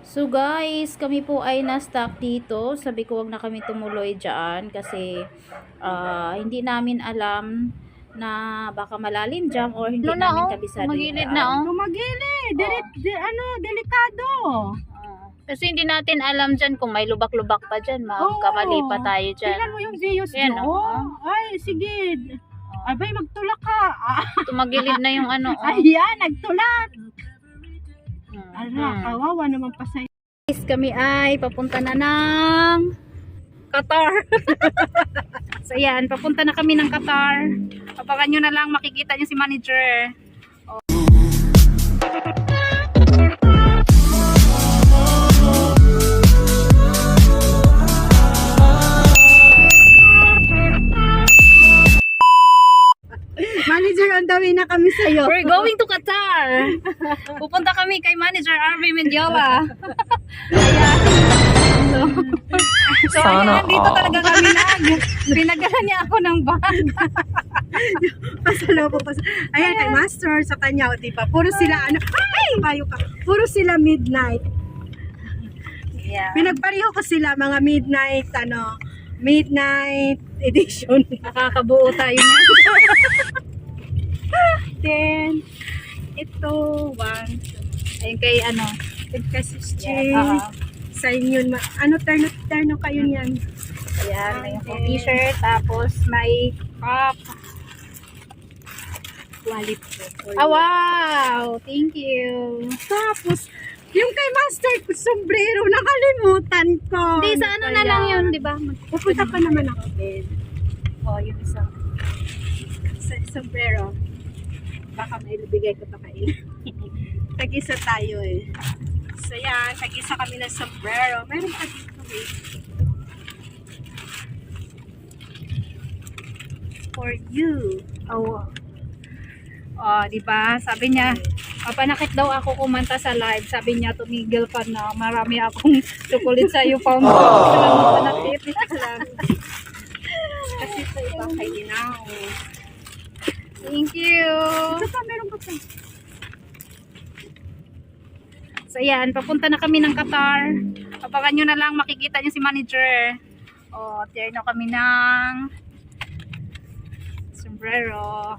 So guys, kami po ay na-stuck dito. Sabi ko wag na kami tumuloy dyan kasi hindi namin alam na baka malalim dyan or hindi namin kabisado yung Magilid daan. na oh. Tumagili, delikado. Kasi hindi natin alam dyan kung may lubak-lubak pa dyan. Magkamali pa tayo dyan. Tingnan mo yung views Yan, doon. Ay, sige. Abay, magtulak ka. Tumagilid na yung ano. Oh. Ayan, nagtulak. Ala, kawawa naman pa sa'yo. Guys, kami ay papunta na ng Qatar. So yan, papunta na kami ng Qatar. Papakan nyo na lang, makikita nyo si manager. Manager, on the way na kami sa'yo. We're going to Qatar. Pupunta kami kay Manager Arvin Mendiola. Ayan. So ayan, dito talaga kami pinagdala niya ako ng bag. Pasalaw po. Ayan, kay Master, sa kanya, o diba? Puro sila, ay, bayo ka. Puro sila midnight. Yeah. Pinagpareho ko sila, mga midnight edition. Nakakabuo tayo na. Then, ito, one, Ayun kay ano. Pagkasis Yeah, sa inyo, terno kayo niyan. Ayan, may yung t-shirt, tapos may cup. Wallet po. Wow! Thank you. Tapos, yung kay Master, sombrero, nakalimutan ko. Hindi, sa ano na lang yun, di ba? Pupunta pa naman ako din. Oh, yung isang. Sa sombrero. Baka may bigay ko pa kayo. Tag-isa tayo eh. So yan, tag-isa kami ng sombrero. Meron pa dito eh. For you. Oh. Oh, di ba? Sabi niya, papanakit daw ako kumanta sa live. Sabi niya, tumigil ka na. Marami akong chocolate sa iyo, Pao. Papanakit. Kasi ito iba kay Inaw. Thank you. Ito pa, meron pa pa. So, yan. Papunta na kami ng Qatar. Papakan nyo na lang. Makikita nyo si manager. Oh, tiyer na kami ng sombrero.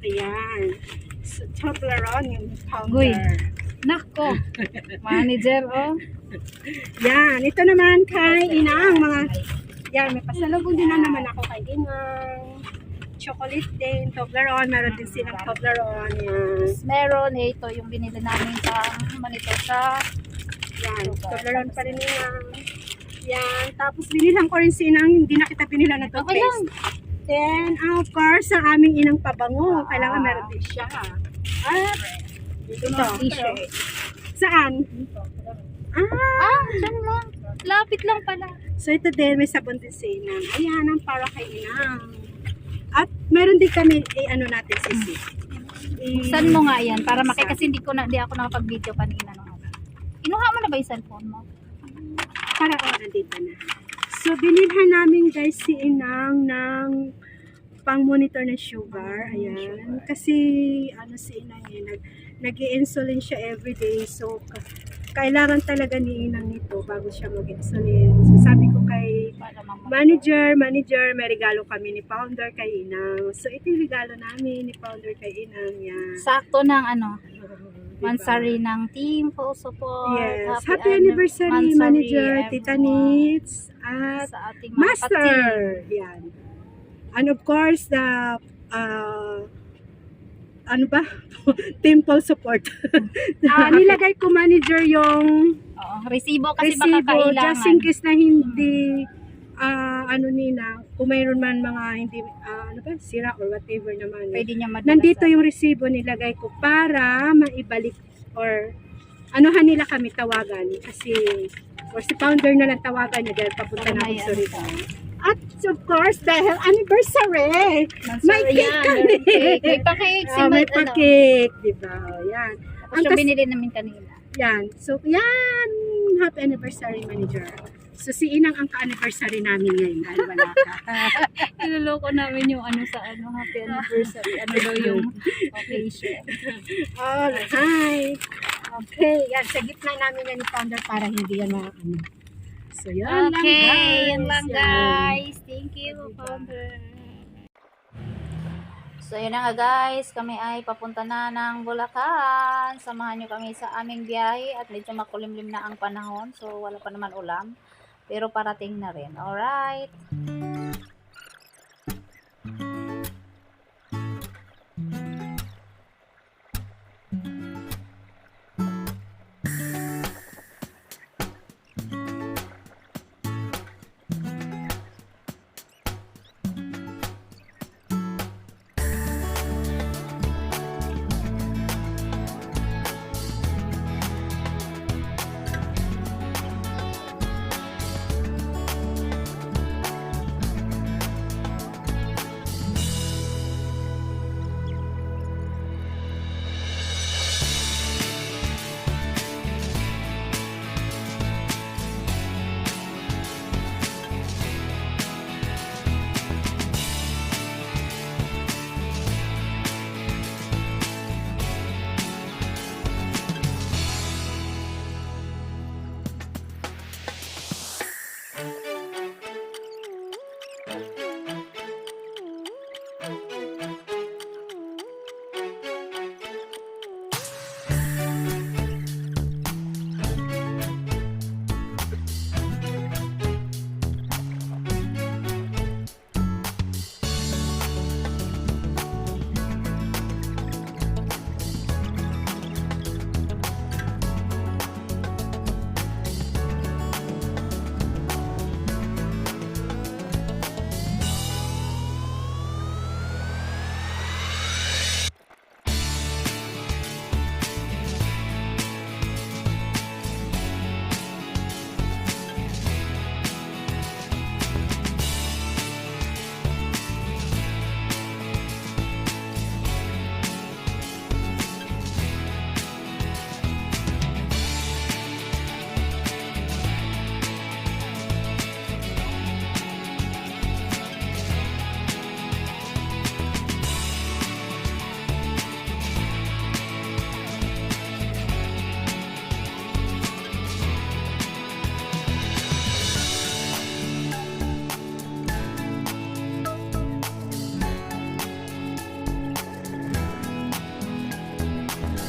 Ayan. So, Toblerone yung Uy. powder. Nako. Manager, oh. Yan. Ito naman kay Inang. Yan, may pasalubong din na naman ako kay Inang. Chocolate din, Toblerone. Meron din silang Toblerone. Yan. Meron, ito yung binili namin sa manito sa Yan. Toblerone pa rin Inang. Yan. Tapos binilang ko rin si Inang. Hindi na kita binilang na Okay lang. toothpaste. Then, of course, ang aming inang pabango. Kailangan meron din siya. At, ito. t-shirt. Saan? Diyan lang. Lapit lang pala. So, ito din, may sabon din si Inang. Ayan, ang para kay Inang. At, meron din kami, ano natin, sisi. Saan mo nga yan? Para kasi hindi ako nakapag-video kanina. Kinuha mo na ba yung cellphone mo? Para, nandito na. So, binilhan namin guys si Inang ng pang-monitor ng sugar. Ayan. Kasi, si Inang nag-i-insulin siya everyday. So, kailangan talaga ni Inang nito bago siya mag-insulin. So, sabi ko kay manager, may regalo kami ni Founder kay Inang. So, ito yung regalo namin ni Founder kay Inang. Yan. Sakto ng mansari ng team full support. Yes. Happy anniversary, manager, Tita Nits, at sa ating mga Master. Yan. And of course, the temple support. Nilagay ko manager yung resibo kasi baka resibo kailangan. just in case na hindi nila, kung mayroon man mga hindi sira or whatever naman. Pwede niya madala Nandito yung resibo nilagay ko para maibalik or anuhan nila kami tawagan kasi or si Founder na lang tawagan niya dahil papunta na ako sa Rizal. At of course, dahil anniversary, may cake kami. May pa-cake. May pa-cake, diba? Yan. Ang binili namin kanina. Yan. So, yan. Happy anniversary, manager. So, si Inang ang ka-anniversary namin ngayon dahil wala ka. Niloloko namin yung happy anniversary. Ano daw yung occasion. Alright. Okay, yan. Sa gitna namin yan ni Founder para hindi yan ano. So, yan Okay, lang guys. yan lang Yan. guys. Thank you, Founder. So yun na nga guys, kami ay papunta na ng Bulacan. Samahan nyo kami sa aming biyahe at medyo makulimlim na ang panahon. So wala pa naman ulam, pero parating na rin. Alright.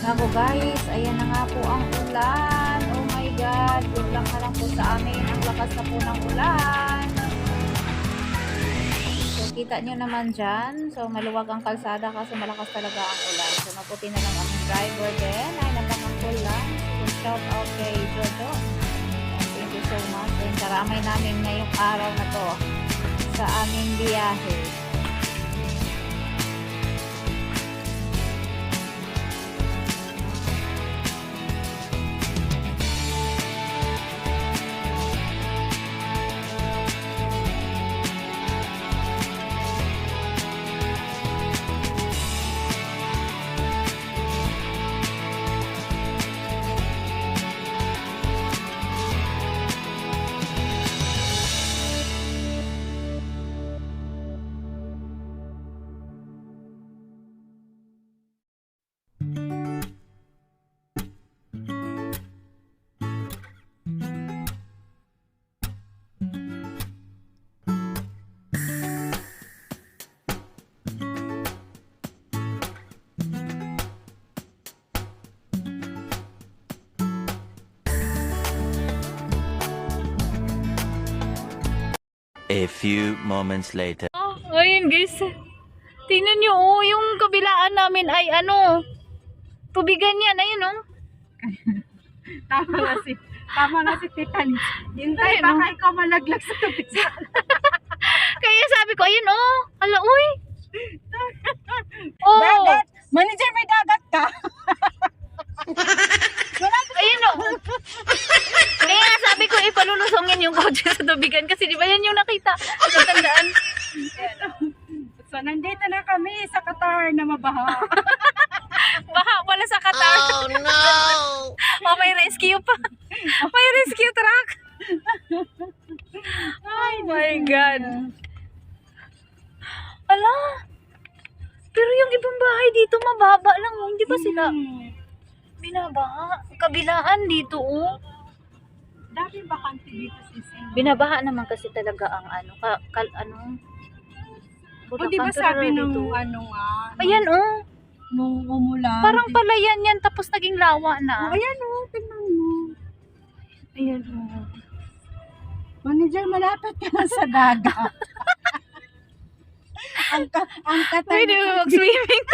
Naku guys, ayan na nga po ang ulan. Oh my God, good luck na lang po sa amin. Ang lakas na po ng ulan. So kita nyo naman dyan. So maluwag ang kalsada kasi malakas talaga ang ulan. So maputi na lang ang driver din. Ay napakangkul lang. So shout out kay Jojo. And thank you so much. And karamay namin ngayong araw na to sa aming biyahe. A few moments later. Oh, ayun guys. Tingnan nyo, oh, yung kabilaan namin ay ano, tubigan yan, ayun oh. Tama na si Titan. Hintay, baka ikaw malaglag sa tubig. Kaya sabi ko, ayun oh, ala uy. Oh, Dagat! Manager, may dagat ka! ayun oh. Kaya nga sabi ko, ipalulusongin yung kotse sa tubigan kasi di ba yan yung nakita? Natandaan. So, nandito na kami sa Qatar na mabaha. Baha pala sa Qatar. Oh no! Oh, may rescue pa. May rescue truck. Oh my God. Ala. Pero yung ibang bahay dito mababa lang. Oh. Hindi ba sila? Binabaha. Kabilaan dito, oh. Dami bakante dito sis. Binabaha naman kasi talaga ang ano, O di ba Bulacan, sabi pero nung dito. ano nga, Ayan, oh. nung umulan. Parang palayan yan, tapos naging lawa na. Ayan tingnan mo. Ayan, oh. Manager, malapit ka na sa dagat. ang Pwede mo mag-swimming.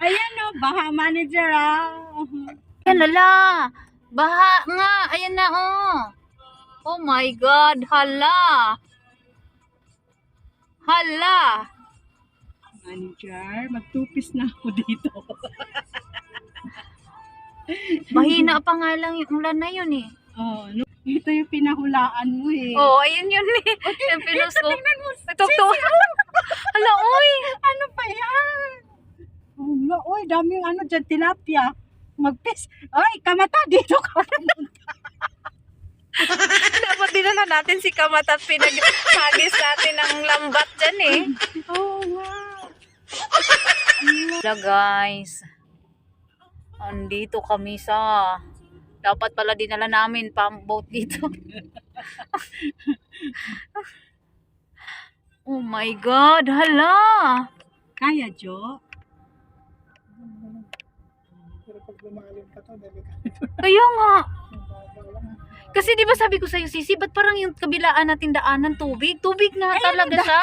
Ayan baha manager Ayan, lala. Baha nga. Ayan na, oh. Oh my God. Hala. Hala. Manager, magtupis na ako dito. Mahina pa nga lang yung ulan na yun, eh. Oh, ito yung pinahulaan mo eh. Oh, ayun yun, eh. Yung pinos ko. Nagtuktok. Hala, oy. Ano pa yan? Hala, oy, daming dyan, tilapia. Magpis. Ay, kamata, dito ka. Dapat dinala natin si Kamat at pinaghagis natin ng lambat dyan, eh. Oo nga. Wala, guys. Andito kami sa... Dapat pala dinala namin pang-boat dito. Oh my God, hala. Kaya, Jo? Kaya nga. Kasi di ba sabi ko sa'yo, Sisi, ba't parang yung kabilaan nating daanan tubig? Tubig nga talaga siya.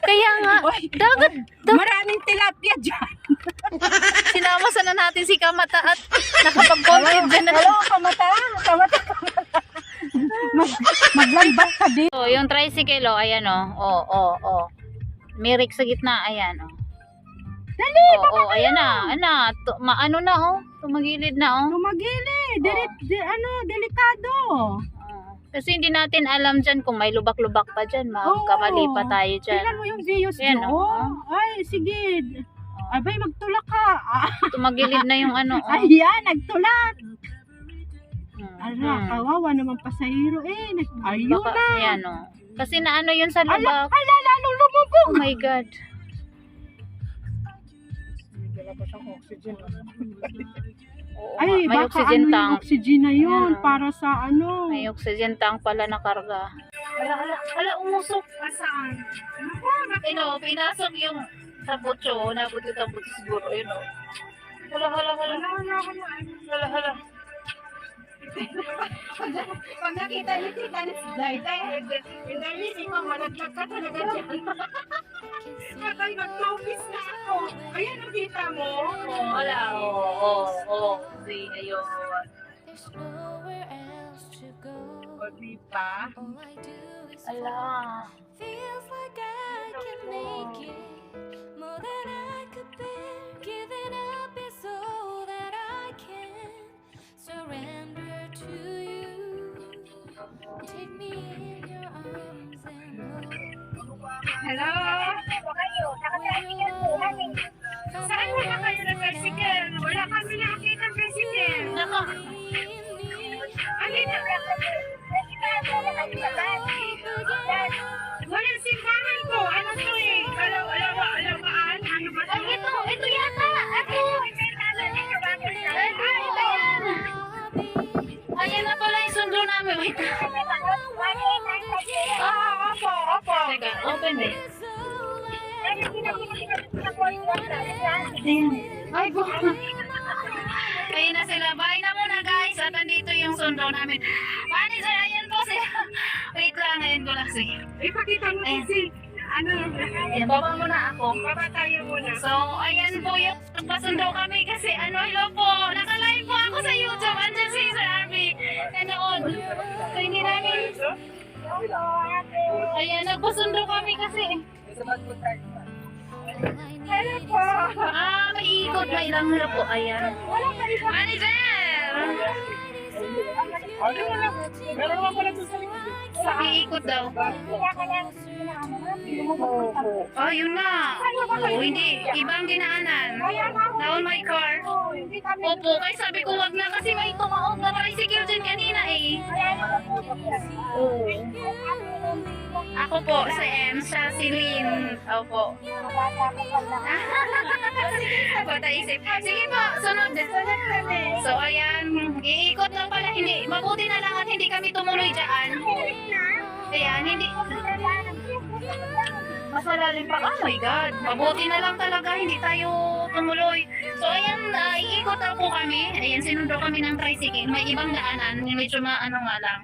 Kaya nga, Oy, dagat. maraming tilapia dyan. Sinama sana natin si Kamata at nakapag-content dyan na. Hello, kamata. Maglambat ka dito. So, yung tricycle, oh, ayan, oh. Mirik sa gitna, ayan, oh. Dali, Ayan na. Maano na, oh. Tumagilid na, oh. Tumagili. Delikado. Kasi hindi natin alam dyan kung may lubak-lubak pa dyan. Magkamali pa tayo dyan. Tingnan mo yung views Ayan, doon. oh. Ay, sige. Abay, magtulak ka. Tumagilid na yung ano, oh. Ayan, nagtulak. Hmm. Ala, kawawa naman pasahero eh. Ayun Baka, na. ayan, oh. Kasi naano yun sa Ala, lubak. lalong lumubog. Oh my God. Oo, Ay, may baka oxygen yung tank. oxygen na yun. Ayan, oh. Para sa May oxygen tank pala na karga. Hala, umusok. Saan? Pinasok yung sa butso. Nabot yung sa butso siguro. Yun, oh. Hala. Pag nakita niyo si Tanis hindi ko malaglag ka talaga dyan. Patay, mag-topis na ako. Ayan, nakita mo? Hala, See, ayun. O, diba? Ala. Feels like I can make it more than I could bear. Giving up is all that I can surrender to you. Take me in your arms and Hello? Saan wala kayo ng tricycle? Wala kami nakakita ng tricycle. Naka. Alin na walang simbahan ko. Ano to eh? Alawaan? Ano ba to? Ito yata. Ayan na pala yung sundo namin. Wait. Opo. Teka, open eh. Ay, ayun na sila. Bye na muna, guys. At andito yung sundo namin. Manager, ayan po sila. Wait lang, ayan ko lang si. Ipakita mo kasi. Ayan, baba muna ako. Baba tayo muna. So, ayan po yung nagpasundo kami kasi hello po. Nakalive po ako sa YouTube. Andyan si Sir Arby. Nanood. So, hindi namin. Ayan, nagpasundo kami kasi. Hello po. May ikot. May ilang hello po. Ayan. Manager! Meron naman pala sa likod. Iikot daw. Oh, yun na. Oh, hindi. Ibang dinaanan. Down my car. Opo, kaya sabi ko wag na kasi may tumaog na tricycle dyan kanina eh. Oh. Ako po, si M, siya si Lynn. Opo. Bata isip. Sige po, sunod. So, ayan, iikot lang pala. Hindi, mabuti na lang at hindi kami tumuloy dyan. Ayan, hindi. Mas malalim pa. Oh my God. Mabuti na lang talaga. Hindi tayo tumuloy. So, ayan, iikot na po kami. Ayan, sinundo kami ng tricycle. May ibang daanan. Medyo maano nga lang.